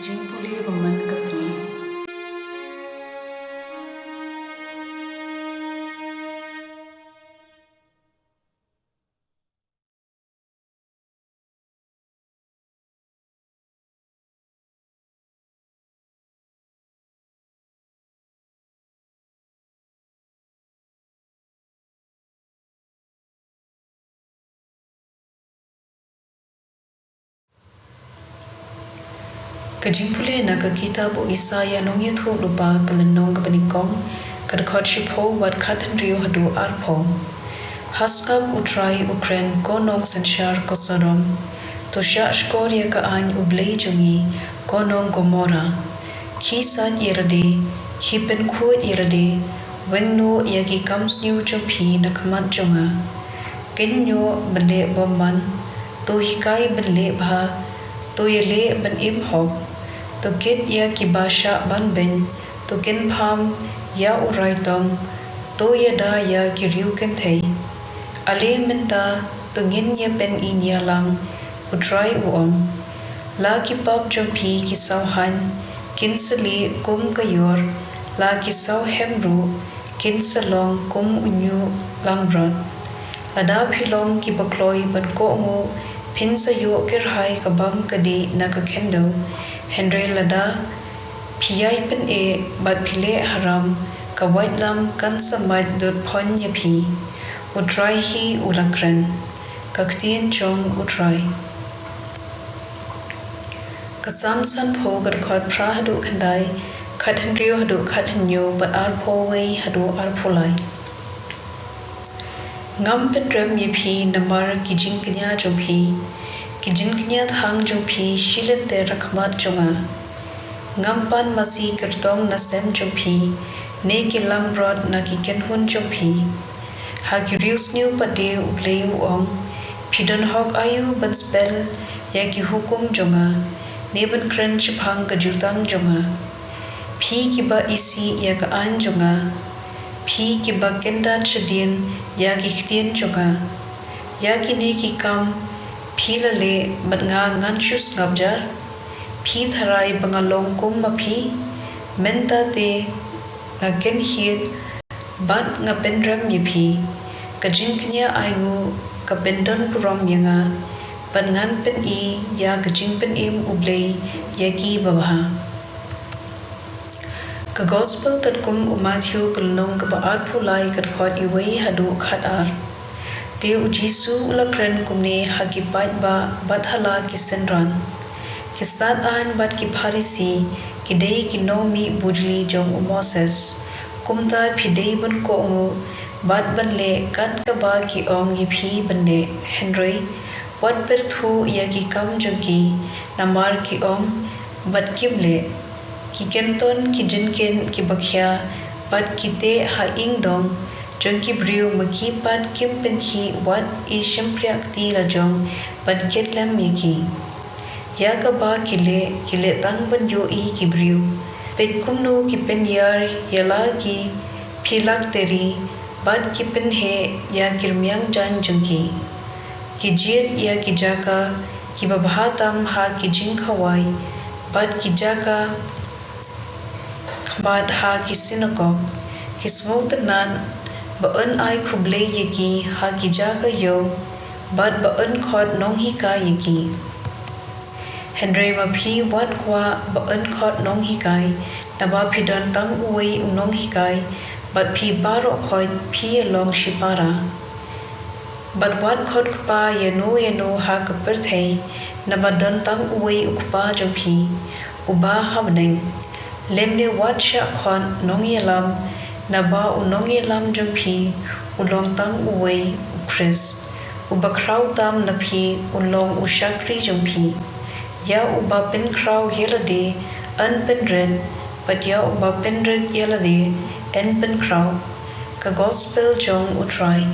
jingpule baman kasmi Kajingpule na kita bu isa ya nong ye thu lupa kemenong ke peningkong kadkhot shipo wat khat hendrio hadu arpo haskap utrai ukren konong senshar kosodom tosha shkoria ka an Blei jungi konong gomora ki sat yerade ki pen khut yerade wengno yaki comes new jumpi na khamat junga kenyo bele bomman to hikai bele bha to yele ban im hok to kit ya kibasha ban ben to ken pham ya urai tong to ya da ya kiriu ken thei ale menta to ngin ya pen in ya lang utrai uom la ki pap jompi ki sau han kin sali kum ka yor la ki sau hemru kin salong kum unyu lang rot ada philong ki bakloi ban ko ngo phin sa yo ker hai ka bam ka di na ka khendo Henry lada piyai pen e bat phile haram ka white lam kan samat dot phon ya phi utrai hi ulakran ka ktien chong utrai ka sam san pho gar khot pra hadu khandai khat hendrio hadu khat nyo bat ar pho wei hadu ar pholai ngam pen rem ye phi namar ki jing knya jo phi ki jin knya thang jo phi shilet te rakhmat chunga ngam pan masi kertong na sem jo phi ne ki lam rod na ki ken hun jo phi ha ki rius new pade Blei uom phidon hok ayu ban spell ya ki hukum jonga ne ban kren chiphang ka jutang jonga phi ki ba isi ya ka an jonga phi ki ba kenda chadin ya ki ktien jonga ya ki ne ki kam phi la le bat nga ngan shus ngabjar phi tharai bangalong kum ma phi menta te nga ken hiet bat nga penram ye phi kajin knya aingu ka bendon purom yanga ban ngan pen i ya kajing pen im Blei ya ki babha ka gospel tat kum Matthew kulnong ka ba at phulai kat khot i wei hadu khat ar te ujisu ulakren kumne hakipat ba badhala kisenran kistat an bat ki pharisi kidei ki nomi bujli jong Moses kumta phidei ban ko ngo bat ban le kat ka ba ki ong yi phi ban le Henry wat per thu ya ki kam joki namar ki ong bat kim le ki kenton ki jinken ki bakhya bat ki te ha ing dong Jongki briu maki pat kim penki wat I shimpriak ti la jong ban ket lam yaki ya ka ba kile tang ban yo I ki briu pek kumno ki pen yar yala ki philak teri bat ki pen he ya kirmyang jan jongki ki jiet ya ki jaka ki babha tam ha ki jing khawai bat ki jaka bat ha ki sinakok ki smooth nan ba ân ai Blei yaki ha ki jaka yo bat ba ân khot nong hi ka yaki Henry ma phi wat kwa ba ân khot nong hi kai na ba phidon tang uwei nong hi kai bat phi baro khot phi long shipara bat wat khot kpa yeno ha ka per thei na ba don tang uwei ukpa jo phi uba habneng lemne wat sha khon nong yelam na ba unong yelam jompi ulong tang uwei ukris ubakrau tam na phi ulong ushakri jompi ya uba pen krau helade an pen red but ya uba pen red yelade en pen krau ka gospel jong utrai